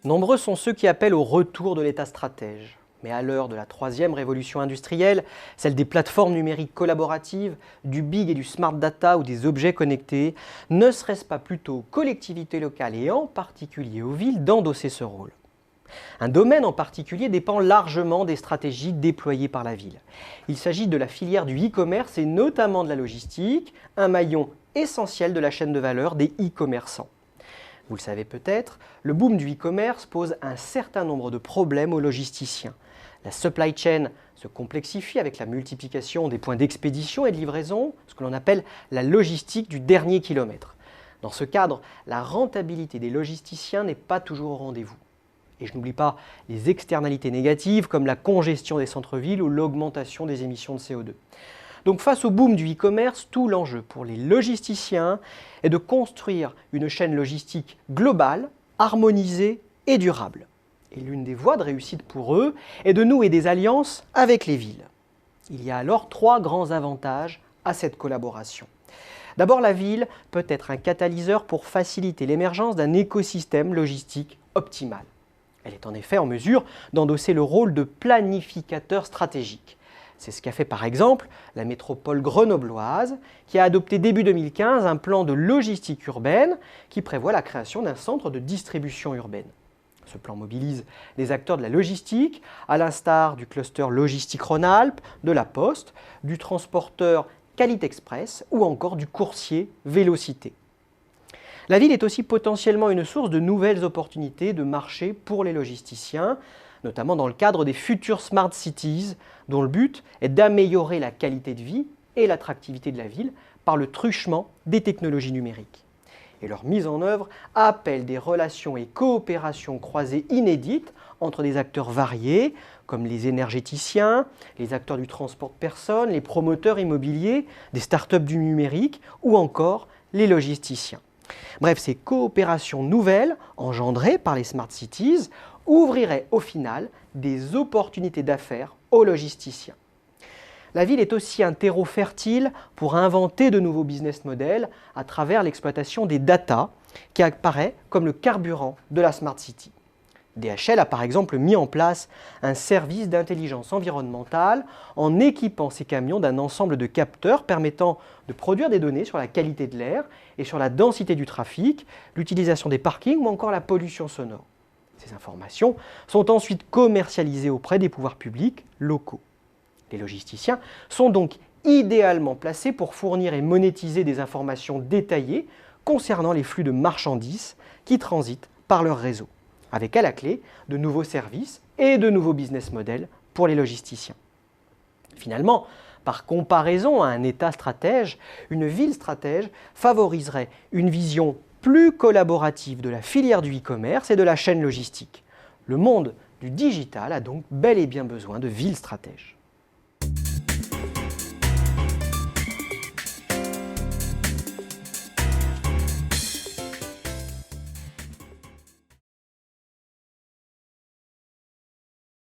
Nombreux sont ceux qui appellent au retour de l'État stratège. Mais à l'heure de la troisième révolution industrielle, celle des plateformes numériques collaboratives, du big et du smart data ou des objets connectés, ne serait-ce pas plutôt aux collectivités locales et en particulier aux villes d'endosser ce rôle? Un domaine en particulier dépend largement des stratégies déployées par la ville. Il s'agit de la filière du e-commerce et notamment de la logistique, un maillon essentiel de la chaîne de valeur des e-commerçants. Vous le savez peut-être, le boom du e-commerce pose un certain nombre de problèmes aux logisticiens. La supply chain se complexifie avec la multiplication des points d'expédition et de livraison, ce que l'on appelle la logistique du dernier kilomètre. Dans ce cadre, la rentabilité des logisticiens n'est pas toujours au rendez-vous. Et je n'oublie pas les externalités négatives comme la congestion des centres-villes ou l'augmentation des émissions de CO2. Donc face au boom du e-commerce, tout l'enjeu pour les logisticiens est de construire une chaîne logistique globale, harmonisée et durable. Et l'une des voies de réussite pour eux est de nouer des alliances avec les villes. Il y a alors trois grands avantages à cette collaboration. D'abord, la ville peut être un catalyseur pour faciliter l'émergence d'un écosystème logistique optimal. Elle est en effet en mesure d'endosser le rôle de planificateur stratégique. C'est ce qu'a fait par exemple la métropole grenobloise qui a adopté début 2015 un plan de logistique urbaine qui prévoit la création d'un centre de distribution urbaine. Ce plan mobilise les acteurs de la logistique, à l'instar du cluster Logistique Rhône-Alpes, de la Poste, du transporteur Qualité Express ou encore du coursier Vélocité. La ville est aussi potentiellement une source de nouvelles opportunités de marché pour les logisticiens, notamment dans le cadre des futures Smart Cities, dont le but est d'améliorer la qualité de vie et l'attractivité de la ville par le truchement des technologies numériques. Et leur mise en œuvre appelle des relations et coopérations croisées inédites entre des acteurs variés, comme les énergéticiens, les acteurs du transport de personnes, les promoteurs immobiliers, des startups du numérique ou encore les logisticiens. Bref, ces coopérations nouvelles, engendrées par les Smart Cities, ouvriraient au final des opportunités d'affaires aux logisticiens. La ville est aussi un terreau fertile pour inventer de nouveaux business models à travers l'exploitation des data qui apparaît comme le carburant de la Smart City. DHL a par exemple mis en place un service d'intelligence environnementale en équipant ses camions d'un ensemble de capteurs permettant de produire des données sur la qualité de l'air et sur la densité du trafic, l'utilisation des parkings ou encore la pollution sonore. Ces informations sont ensuite commercialisées auprès des pouvoirs publics locaux. Les logisticiens sont donc idéalement placés pour fournir et monétiser des informations détaillées concernant les flux de marchandises qui transitent par leur réseau, avec à la clé de nouveaux services et de nouveaux business models pour les logisticiens. Finalement, par comparaison à un État stratège, une ville stratège favoriserait une vision plus collaborative de la filière du e-commerce et de la chaîne logistique. Le monde du digital a donc bel et bien besoin de villes stratèges.